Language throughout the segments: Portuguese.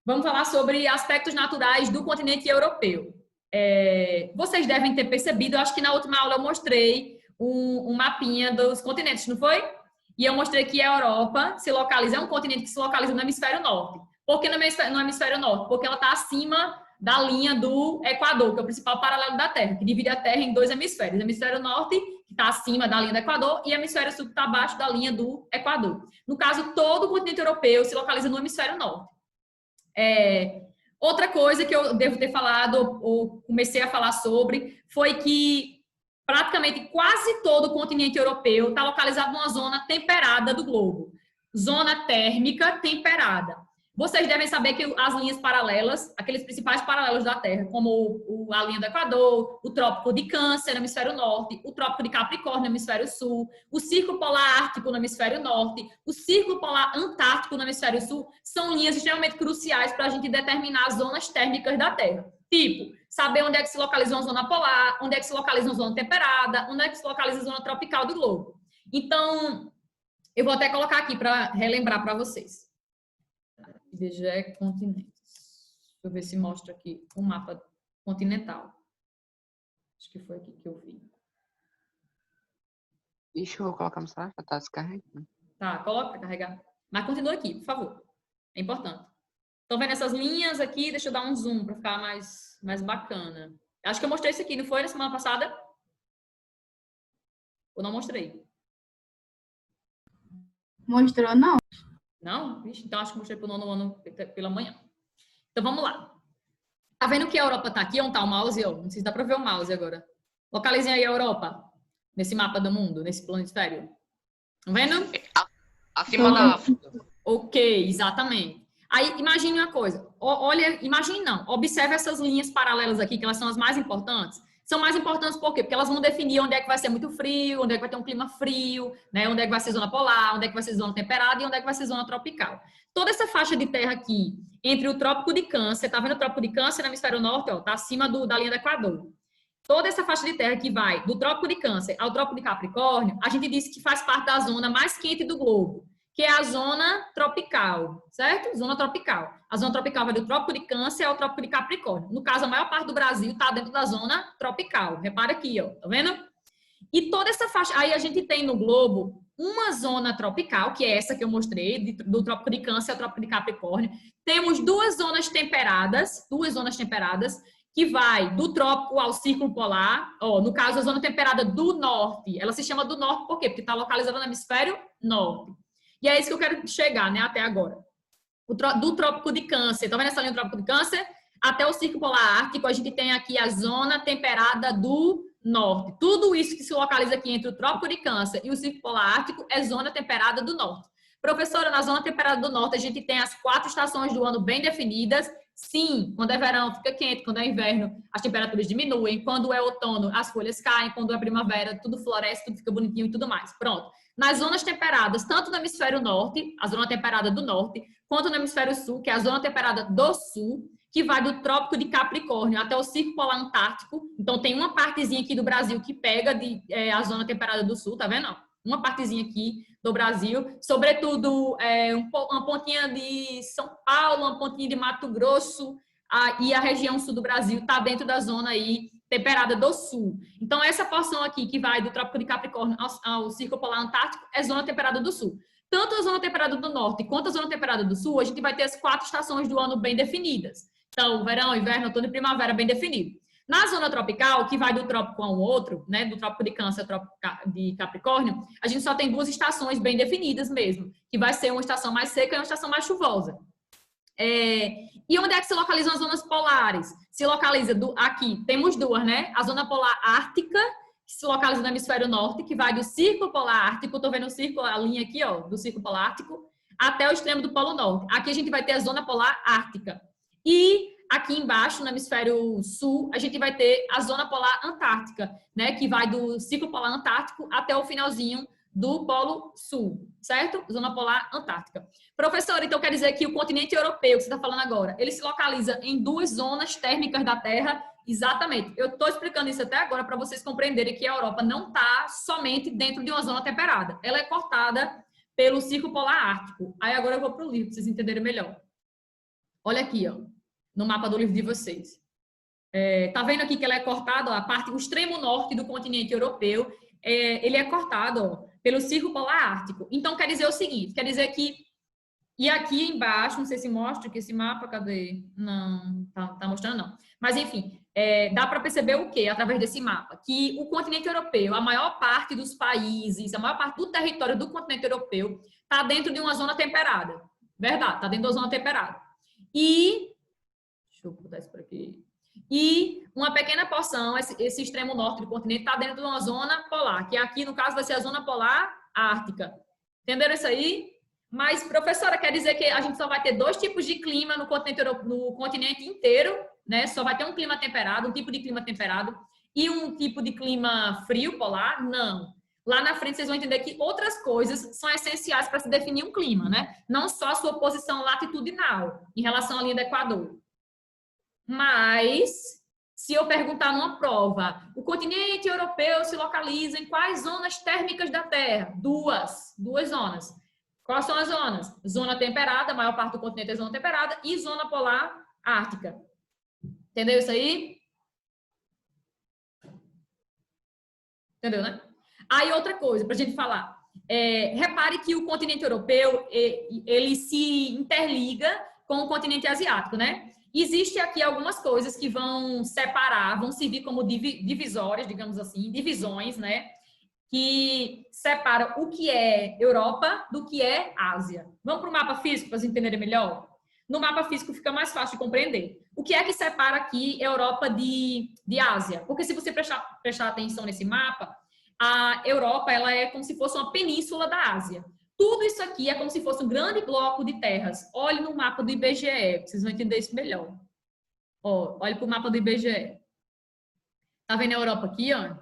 Vamos falar sobre aspectos naturais do continente europeu. Vocês devem ter percebido, eu acho que na última aula eu mostrei um mapinha dos continentes, não foi? E eu mostrei que a Europa se localiza, é um continente que se localiza no hemisfério norte. Por que no hemisfério norte? Porque ela está acima da linha do Equador, que é o principal paralelo da Terra, que divide a Terra em dois hemisférios. O hemisfério norte, que está acima da linha do Equador, e o hemisfério sul, que está abaixo da linha do Equador. No caso, todo o continente europeu se localiza no hemisfério norte. Outra coisa que eu devo ter falado, ou comecei a falar sobre, foi que praticamente quase todo o continente europeu está localizado numa zona temperada do globo. Zona térmica temperada. Vocês devem saber que as linhas paralelas, aqueles principais paralelos da Terra, como a linha do Equador, o Trópico de Câncer no hemisfério norte, o Trópico de Capricórnio no hemisfério sul, o Círculo Polar Ártico no hemisfério norte, o Círculo Polar Antártico no hemisfério sul, são linhas extremamente cruciais para a gente determinar as zonas térmicas da Terra. Tipo, saber onde é que se localiza uma zona polar, onde é que se localiza uma zona temperada, onde é que se localiza a zona tropical do globo. Então, eu vou até colocar aqui para relembrar para vocês. IBGE continentes. Deixa eu ver se mostra aqui o mapa continental. Acho que foi aqui que eu vi. Deixa eu colocar no celular, já tá descarregando. Tá, coloca para carregar. Mas continua aqui, por favor. É importante. Estão vendo essas linhas aqui? Deixa eu dar um zoom para ficar mais bacana. Acho que eu mostrei isso aqui, não foi na semana passada? Ou não mostrei? Mostrou, não. Não? Vixe, então acho que mostrei para o nono ano pela manhã. Então vamos lá. Tá vendo que a Europa tá aqui? Onde tá o mouse? Não sei se dá para ver o mouse agora. Localizem aí a Europa. Nesse mapa do mundo, nesse planetário. Tá vendo? Acima da África. Ok, exatamente. Aí, imagine uma coisa. Olha, imagine não. Observe essas linhas paralelas aqui, que elas são as mais importantes. São mais importantes por quê? Porque elas vão definir onde é que vai ser muito frio, onde é que vai ter um clima frio, né? Onde é que vai ser zona polar, onde é que vai ser zona temperada e onde é que vai ser zona tropical. Toda essa faixa de terra aqui, entre o Trópico de Câncer, tá vendo o Trópico de Câncer no hemisfério norte, ó, tá acima da linha do Equador. Toda essa faixa de terra que vai do Trópico de Câncer ao Trópico de Capricórnio, a gente disse que faz parte da zona mais quente do globo, que é a zona tropical, certo? Zona tropical. A zona tropical vai do Trópico de Câncer ao Trópico de Capricórnio. No caso, a maior parte do Brasil está dentro da zona tropical. Repara aqui, ó, tá vendo? E toda essa faixa, aí a gente tem no globo uma zona tropical, que é essa que eu mostrei, do Trópico de Câncer ao Trópico de Capricórnio. Temos duas zonas temperadas, que vai do trópico ao círculo polar. Ó, no caso, a zona temperada do norte, ela se chama do norte por quê? Porque está localizada no hemisfério norte. E é isso que eu quero chegar, né, até agora. Do Trópico de Câncer, tá vendo essa linha do Trópico de Câncer? Até o Círculo Polar Ártico, a gente tem aqui a zona temperada do norte. Tudo isso que se localiza aqui entre o Trópico de Câncer e o Círculo Polar Ártico é zona temperada do norte. Professora, na zona temperada do norte, a gente tem as 4 estações do ano bem definidas. Sim, quando é verão fica quente, quando é inverno as temperaturas diminuem, quando é outono as folhas caem, quando é primavera tudo floresce, tudo fica bonitinho e tudo mais. Pronto. Nas zonas temperadas, tanto no hemisfério norte, a zona temperada do norte, quanto no hemisfério sul, que é a zona temperada do sul, que vai do Trópico de Capricórnio até o Círculo Polar Antártico. Então, tem uma partezinha aqui do Brasil que pega a zona temperada do sul, tá vendo? Uma partezinha aqui do Brasil, sobretudo uma pontinha de São Paulo, uma pontinha de Mato Grosso, e a região sul do Brasil está dentro da zona aí temperada do sul. Então, essa porção aqui que vai do Trópico de Capricórnio ao Círculo Polar Antártico é zona temperada do sul. Tanto a zona temperada do norte quanto a zona temperada do sul, a gente vai ter as 4 estações do ano bem definidas. Então, verão, inverno, outono e primavera bem definido. Na zona tropical, que vai do trópico ao outro, né, do Trópico de Câncer ao Trópico de Capricórnio, a gente só tem 2 estações bem definidas mesmo, que vai ser uma estação mais seca e uma estação mais chuvosa. E onde é que se localizam as zonas polares? Se localiza aqui, temos 2, né? A zona polar ártica, que se localiza no hemisfério norte, que vai do Círculo Polar Ártico, estou vendo o círculo, a linha aqui, ó, do Círculo Polar Ártico, até o extremo do Polo Norte. Aqui a gente vai ter a zona polar ártica. E aqui embaixo, no hemisfério sul, a gente vai ter a zona polar antártica, né? Que vai do Círculo Polar Antártico até o finalzinho do Polo Sul, certo? Zona polar antártica. Professor, então quer dizer que o continente europeu, que você está falando agora, ele se localiza em 2 zonas térmicas da Terra? Exatamente. Eu estou explicando isso até agora para vocês compreenderem que a Europa não está somente dentro de uma zona temperada. Ela é cortada pelo Círculo Polar Ártico. Aí agora eu vou para o livro, para vocês entenderem melhor. Olha aqui, ó, no mapa do livro de vocês. Tá vendo aqui que ela é cortada, ó, o extremo norte do continente europeu, ele é cortado, ó, pelo Círculo Polar Ártico. Então, quer dizer o seguinte, quer dizer que, e aqui embaixo, não sei se mostra que esse mapa, cadê? Não, tá mostrando não. Mas, enfim, dá para perceber o quê? Através desse mapa, que o continente europeu, a maior parte dos países, a maior parte do território do continente europeu está dentro de uma zona temperada. Verdade, está dentro da zona temperada. E, deixa eu botar isso por aqui. E uma pequena porção, esse extremo norte do continente, está dentro de uma zona polar, que aqui, no caso, vai ser a zona polar ártica. Entenderam isso aí? Mas, professora, quer dizer que a gente só vai ter 2 tipos de clima no continente inteiro, né? Só vai ter um clima temperado, um tipo de clima temperado, e um tipo de clima frio, polar? Não. Lá na frente vocês vão entender que outras coisas são essenciais para se definir um clima, né? Não só a sua posição latitudinal em relação à linha do Equador. Mas, se eu perguntar numa prova, o continente europeu se localiza em quais zonas térmicas da Terra? Duas zonas. Quais são as zonas? Zona temperada, a maior parte do continente é zona temperada, e zona polar ártica. Entendeu isso aí? Entendeu, né? Aí outra coisa, para a gente falar. Repare que o continente europeu, ele se interliga com o continente asiático, né? Existe aqui algumas coisas que vão separar, vão servir como divisórias, digamos assim, divisões, né? Que separam o que é Europa do que é Ásia. Vamos para o mapa físico para vocês entenderem melhor? No mapa físico fica mais fácil de compreender. O que é que separa aqui Europa de Ásia? Porque se você prestar atenção nesse mapa, a Europa ela é como se fosse uma península da Ásia. Tudo isso aqui é como se fosse um grande bloco de terras. Olhe no mapa do IBGE, vocês vão entender isso melhor. Olhe para o mapa do IBGE. Tá vendo a Europa aqui, ó?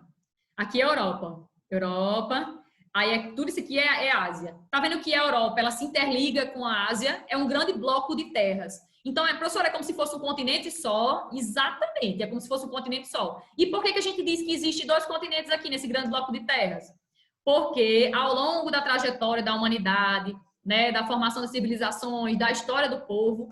Aqui é a Europa. Europa. Aí tudo isso aqui é Ásia. Tá vendo que a Europa ela se interliga com a Ásia? É um grande bloco de terras. Então, professora, é como se fosse um continente só? Exatamente, é como se fosse um continente só. E por que a gente diz que existe 2 continentes aqui nesse grande bloco de terras? Porque ao longo da trajetória da humanidade, né, da formação das civilizações, da história do povo,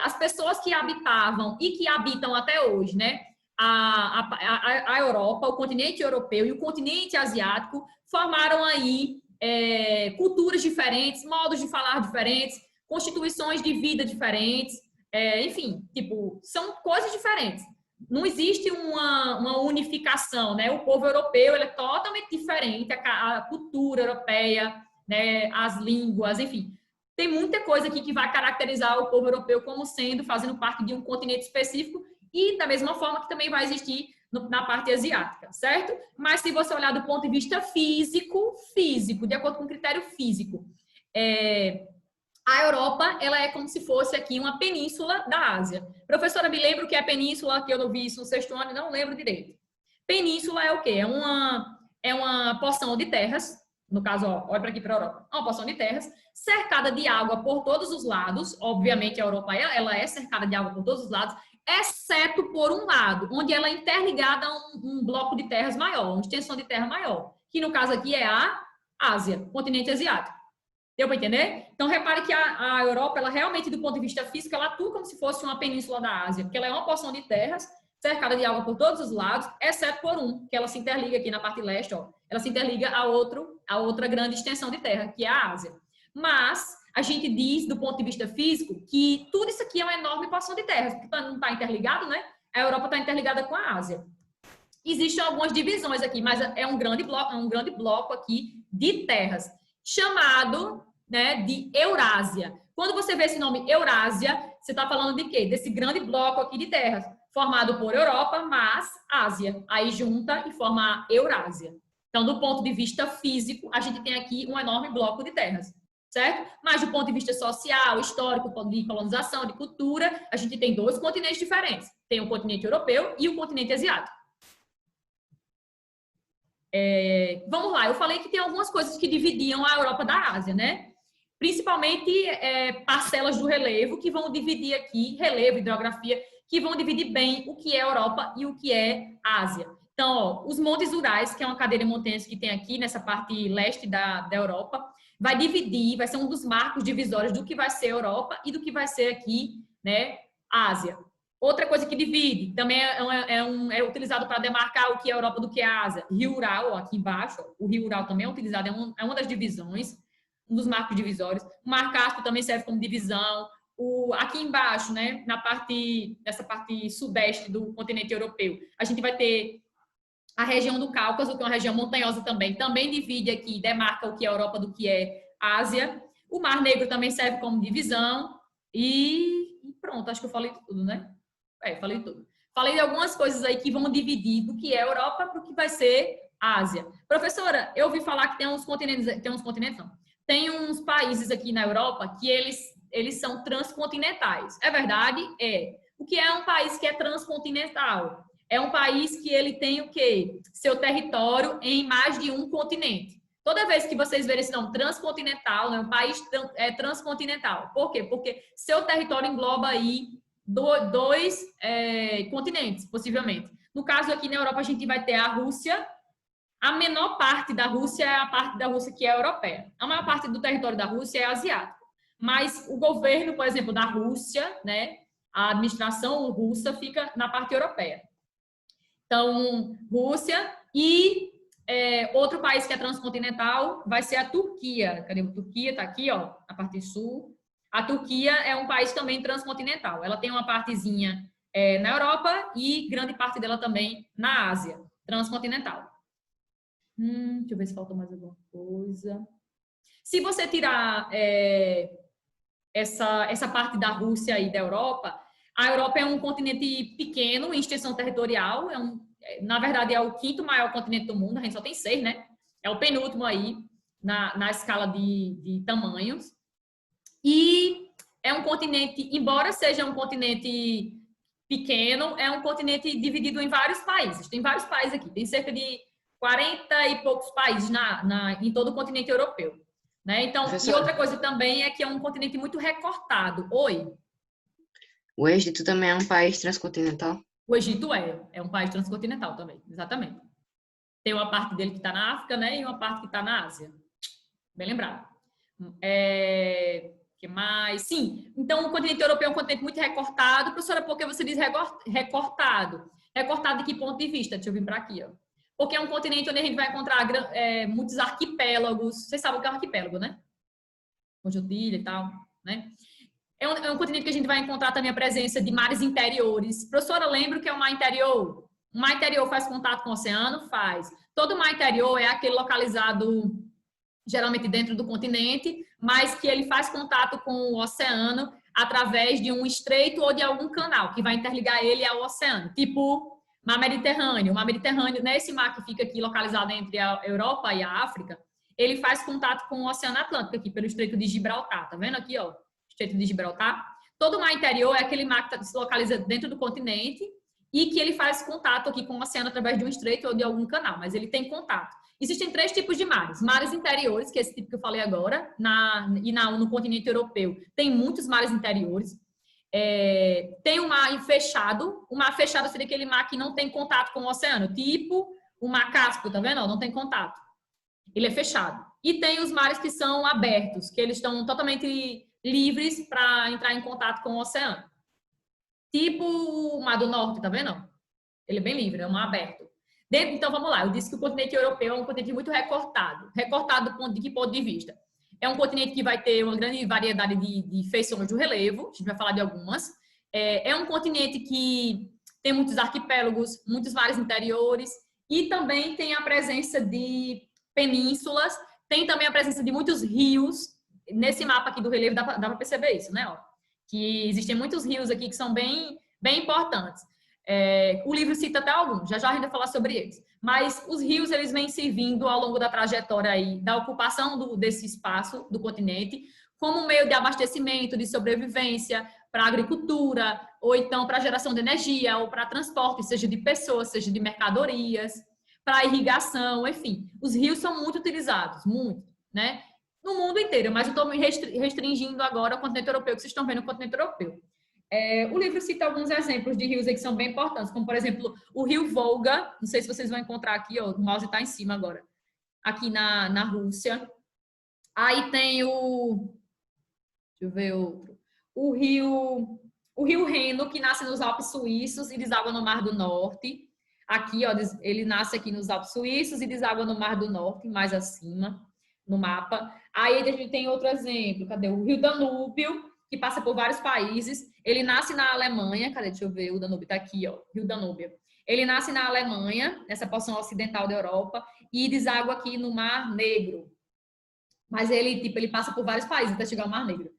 as pessoas que habitavam e que habitam até hoje, né, a Europa, o continente europeu e o continente asiático formaram aí culturas diferentes, modos de falar diferentes, constituições de vida diferentes, enfim, tipo, são coisas diferentes. Não existe uma unificação, né? O povo europeu ele é totalmente diferente, a cultura europeia, né? As línguas, enfim. Tem muita coisa aqui que vai caracterizar o povo europeu como sendo, fazendo parte de um continente específico e da mesma forma que também vai existir na parte asiática, certo? Mas se você olhar do ponto de vista físico, de acordo com o critério físico, a Europa, ela é como se fosse aqui uma península da Ásia. Professora, me lembro que é a península, que eu não vi isso no 6º ano e não lembro direito. Península é o quê? É uma porção de terras, no caso, ó, olha para aqui para a Europa, é uma porção de terras, cercada de água por todos os lados. Obviamente, a Europa ela é cercada de água por todos os lados, exceto por um lado, onde ela é interligada a um bloco de terras maior, uma extensão de terra maior, que no caso aqui é a Ásia, continente asiático. Deu para entender? Então, repare que a Europa, ela realmente, do ponto de vista físico, ela atua como se fosse uma península da Ásia, porque ela é uma porção de terras cercada de água por todos os lados, exceto por um, que ela se interliga aqui na parte leste, ó, ela se interliga a outra grande extensão de terra, que é a Ásia. Mas a gente diz, do ponto de vista físico, que tudo isso aqui é uma enorme porção de terras, porque não está interligado, né? A Europa está interligada com a Ásia. Existem algumas divisões aqui, mas é um grande bloco aqui de terras, chamado, né, de Eurásia. Quando você vê esse nome Eurásia, você está falando de quê? Desse grande bloco aqui de terras, formado por Europa, mas Ásia. Aí junta e forma a Eurásia. Então, do ponto de vista físico, a gente tem aqui um enorme bloco de terras, certo? Mas do ponto de vista social, histórico, de colonização, de cultura, a gente tem 2 continentes diferentes. Tem o continente europeu e o continente asiático. Vamos lá, eu falei que tem algumas coisas que dividiam a Europa da Ásia, né? Principalmente parcelas do relevo que vão dividir aqui, relevo, hidrografia, que vão dividir bem o que é Europa e o que é Ásia. Então, ó, os Montes Urais, que é uma cadeia de montanhas que tem aqui nessa parte leste da Europa, vai dividir, vai ser um dos marcos divisórios do que vai ser Europa e do que vai ser aqui né? Ásia. Outra coisa que divide, também é utilizado para demarcar o que é a Europa do que é a Ásia. Rio Ural, ó, aqui embaixo, ó, o Rio Ural também é utilizado, é uma das divisões, um dos marcos divisórios. O Mar Cáspio também serve como divisão. Aqui embaixo, né, nessa parte sudeste do continente europeu, a gente vai ter a região do Cáucaso, que é uma região montanhosa também divide aqui, demarca o que é a Europa do que é a Ásia. O Mar Negro também serve como divisão. E pronto, acho que eu falei tudo, né? Falei tudo. Falei de algumas coisas aí que vão dividir do que é Europa para o que vai ser Ásia. Professora, eu ouvi falar que tem uns continentes não. Tem uns países aqui na Europa que eles são transcontinentais. É verdade? É. O que é um país que é transcontinental? É um país que ele tem o quê? Seu território em mais de um continente. Toda vez que vocês verem esse nome transcontinental, né, um país transcontinental. Por quê? Porque seu território engloba aí dois continentes, possivelmente. No caso aqui na Europa, a gente vai ter a Rússia. A menor parte da Rússia é a parte da Rússia que é europeia. A maior parte do território da Rússia é asiático. Mas o governo, por exemplo, da Rússia, né, a administração russa fica na parte europeia. Então, Rússia e outro país que é transcontinental vai ser a Turquia. Cadê a Turquia? Está aqui, ó, na parte sul. A Turquia é um país também transcontinental. Ela tem uma partezinha na Europa e grande parte dela também na Ásia, transcontinental. Deixa eu ver se falta mais alguma coisa. Se você tirar essa parte da Rússia e da Europa, a Europa é um continente pequeno em extensão territorial, na verdade é o quinto maior continente do mundo, a gente só tem 6, né? É o penúltimo aí na escala de tamanhos. E é um continente, embora seja um continente pequeno, é um continente dividido em vários países. Tem vários países aqui, tem cerca de 40 e poucos países em todo o continente europeu. Né? Então, e outra coisa também é que é um continente muito recortado. Oi? O Egito também é um país transcontinental? O Egito é um país transcontinental também, exatamente. Tem uma parte dele que está na África, né? E uma parte que está na Ásia. Bem lembrado. Que mais? Sim, então o continente europeu é um continente muito recortado. Professora, por que você diz recortado? Recortado de que ponto de vista? Deixa eu vir para aqui, ó. Porque é um continente onde a gente vai encontrar muitos arquipélagos. Vocês sabem o que é um arquipélago, né? Conjuntilha e tal, né? É um continente que a gente vai encontrar também a presença de mares interiores. Professora, lembra o que é um mar interior? Um mar interior faz contato com o oceano? Faz. Todo mar interior é aquele localizado geralmente dentro do continente, mas que ele faz contato com o oceano através de um estreito ou de algum canal que vai interligar ele ao oceano. Tipo Mar Mediterrâneo. O Mar Mediterrâneo, nesse mar que fica aqui localizado entre a Europa e a África, ele faz contato com o Oceano Atlântico aqui pelo Estreito de Gibraltar. Tá vendo aqui, ó? Estreito de Gibraltar. Todo o mar interior é aquele mar que se localiza dentro do continente e que ele faz contato aqui com o oceano através de um estreito ou de algum canal, mas ele tem contato. Existem 3 tipos de mares. Mares interiores, que é esse tipo que eu falei agora, no continente europeu tem muitos mares interiores. Tem um mar fechado. O mar fechado seria aquele mar que não tem contato com o oceano, tipo o Mar Cáspio, tá vendo? Não tem contato. Ele é fechado. E tem os mares que são abertos, que eles estão totalmente livres para entrar em contato com o oceano. Tipo o Mar do Norte, tá vendo? Ele é bem livre, é um mar aberto. Então, vamos lá. Eu disse que o continente europeu é um continente muito recortado. Recortado de que ponto de vista? É um continente que vai ter uma grande variedade de feições do relevo. A gente vai falar de algumas. É um continente que tem muitos arquipélagos, muitos mares interiores e também tem a presença de penínsulas. Tem também a presença de muitos rios. Nesse mapa aqui do relevo dá para perceber isso, né? Ó, que existem muitos rios aqui que são bem importantes. O livro cita até alguns, já a gente vai falar sobre eles. Mas os rios, eles vêm servindo ao longo da trajetória aí, da ocupação desse espaço do continente, como meio de abastecimento, de sobrevivência, para agricultura, ou então para geração de energia, ou para transporte, seja de pessoas, seja de mercadorias, para irrigação, enfim. Os rios são muito utilizados, muito, né? No mundo inteiro, mas eu estou me restringindo agora ao continente europeu, que vocês estão vendo o continente europeu. O livro cita alguns exemplos de rios aí que são bem importantes, como, por exemplo, o rio Volga, não sei se vocês vão encontrar aqui, ó, o mouse está em cima agora, aqui na Rússia. Aí tem deixa eu ver outro, o rio O rio Reno, que nasce nos Alpes Suíços e deságua no Mar do Norte. Aqui, ó, ele nasce aqui nos Alpes Suíços e deságua no Mar do Norte, mais acima, no mapa. Aí a gente tem outro exemplo, cadê? O rio Danúbio, que passa por vários países. Ele nasce na Alemanha, cadê? Deixa eu ver, o Danúbio tá aqui, ó, rio Danúbio. Ele nasce na Alemanha, nessa porção ocidental da Europa, e deságua aqui no Mar Negro. Mas ele, tipo, ele passa por vários países até chegar ao Mar Negro,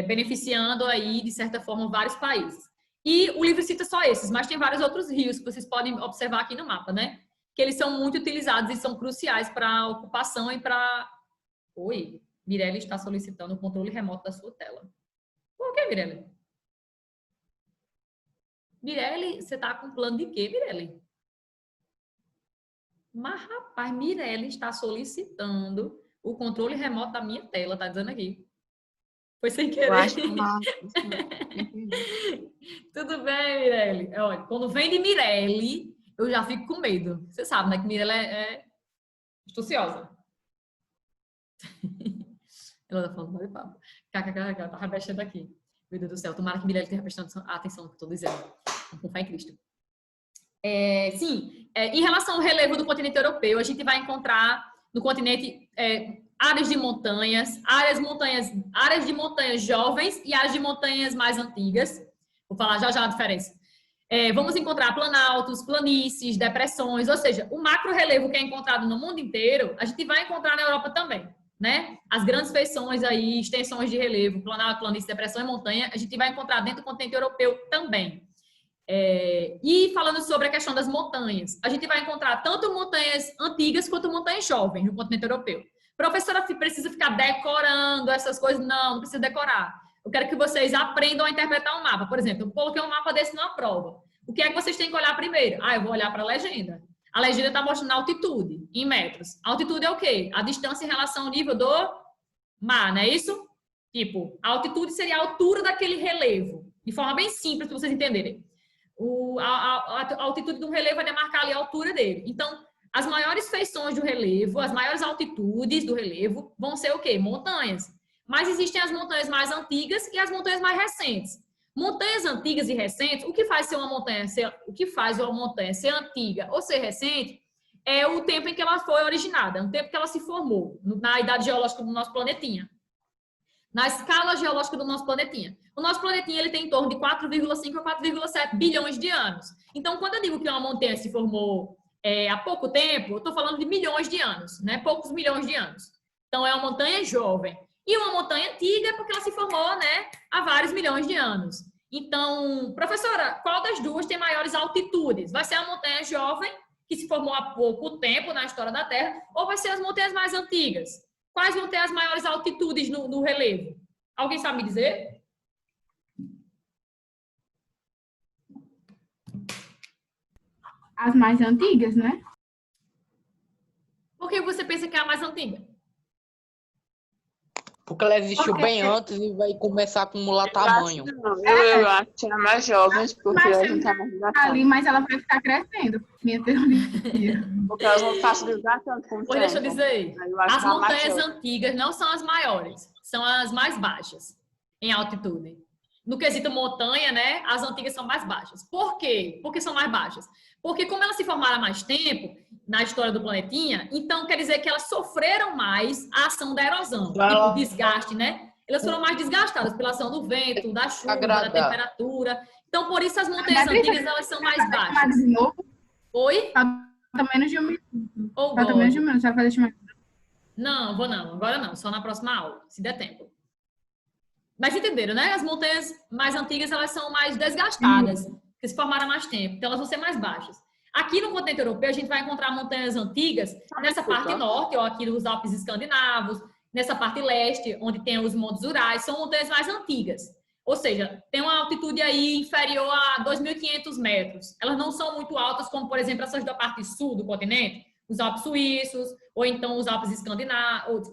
beneficiando aí, de certa forma, vários países. E o livro cita só esses, mas tem vários outros rios que vocês podem observar aqui no mapa, né? Que eles são muito utilizados e são cruciais para a ocupação e para... Oi, Mirelle está solicitando o controle remoto da sua tela. Por que, Mirelle? Mirelle, você está com plano de quê, Mirelle? Mas, rapaz, Mirelle está solicitando o controle remoto da minha tela, tá dizendo aqui. Foi sem querer. Eu acho que não. Tudo bem, Mirelle. Olha, quando vem de Mirelle, eu já fico com medo. Você sabe, né? Que Mirelle é astuciosa. Ela tá falando, olha o papo. KKK, tá mexendo aqui. Meu Deus do céu, tomara que Mirelle esteja prestando atenção no que eu tô dizendo. Com fé em Cristo. Em relação ao relevo do continente europeu, a gente vai encontrar no continente áreas de montanhas, áreas de montanhas jovens e áreas de montanhas mais antigas. Vou falar já já a diferença. Vamos encontrar planaltos, planícies, depressões, ou seja, o macro-relevo que é encontrado no mundo inteiro, a gente vai encontrar na Europa também, né? As grandes feições aí, extensões de relevo, planalto, planície, depressão e montanha, a gente vai encontrar dentro do continente europeu também. E falando sobre a questão das montanhas, a gente vai encontrar tanto montanhas antigas quanto montanhas jovens no continente europeu. Professora, precisa ficar decorando essas coisas? Não precisa decorar. Eu quero que vocês aprendam a interpretar um mapa. Por exemplo, eu coloquei um mapa desse numa prova. O que é que vocês têm que olhar primeiro? Eu vou olhar para a legenda. A legenda está mostrando a altitude em metros. A altitude é o quê? A distância em relação ao nível do mar, não é isso? Tipo, a altitude seria a altura daquele relevo. De forma bem simples para vocês entenderem. A altitude do relevo vai demarcar ali a altura dele. Então, as maiores feições do relevo, as maiores altitudes do relevo vão ser o quê? Montanhas. Mas existem as montanhas mais antigas e as montanhas mais recentes. Montanhas antigas e recentes, o que faz uma montanha ser antiga ou ser recente é o tempo em que ela foi originada, o tempo que ela se formou na idade geológica do nosso planetinha. Na escala geológica do nosso planetinha. O nosso planetinha ele tem em torno de 4,5 a 4,7 bilhões de anos. Então, quando eu digo que uma montanha se formou há pouco tempo, eu estou falando de milhões de anos, né? Poucos milhões de anos. Então, é uma montanha jovem. E uma montanha antiga é porque ela se formou, né, há vários milhões de anos. Então, professora, qual das duas tem maiores altitudes? Vai ser a montanha jovem, que se formou há pouco tempo na história da Terra, ou vai ser as montanhas mais antigas? Quais vão ter as maiores altitudes no relevo? Alguém sabe me dizer? As mais antigas, né? Por que você pensa que é a mais antiga? Porque ela existiu bem antes e vai começar a acumular tamanho. Eu acho que é mais jovens, porque a gente tá mais ali, mas ela vai ficar crescendo. Minha teoria. Porque elas vão facilitar tanto com o tempo. Deixa eu dizer, as montanhas antigas não são as maiores, são as mais baixas em altitude. No quesito montanha, né, as antigas são mais baixas. Por quê? Porque são mais baixas. Porque como elas se formaram há mais tempo na história do planetinha, então quer dizer que elas sofreram mais a ação da erosão, tipo o desgaste, né? Elas foram mais desgastadas pela ação do vento, da chuva, da temperatura. Então, por isso as montanhas antigas elas são mais baixas. De novo? Oi? Falta menos de um minuto. Falta menos de um minuto, já vai deixar. Não, vou não, agora não, só na próxima aula, se der tempo. Mas entenderam, né? As montanhas mais antigas, elas são mais desgastadas, que se formaram há mais tempo, então elas vão ser mais baixas. Aqui no continente europeu, a gente vai encontrar montanhas antigas nessa parte norte, ó, aqui dos Alpes escandinavos, nessa parte leste, onde tem os Montes Urais, são montanhas mais antigas. Ou seja, tem uma altitude aí inferior a 2.500 metros. Elas não são muito altas, como, por exemplo, essas da parte sul do continente, os Alpes suíços, ou então os Alpes escandinavos,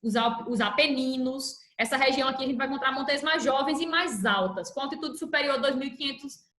os Apeninos. Essa região aqui a gente vai encontrar montanhas mais jovens e mais altas, com altitude superior a 2.500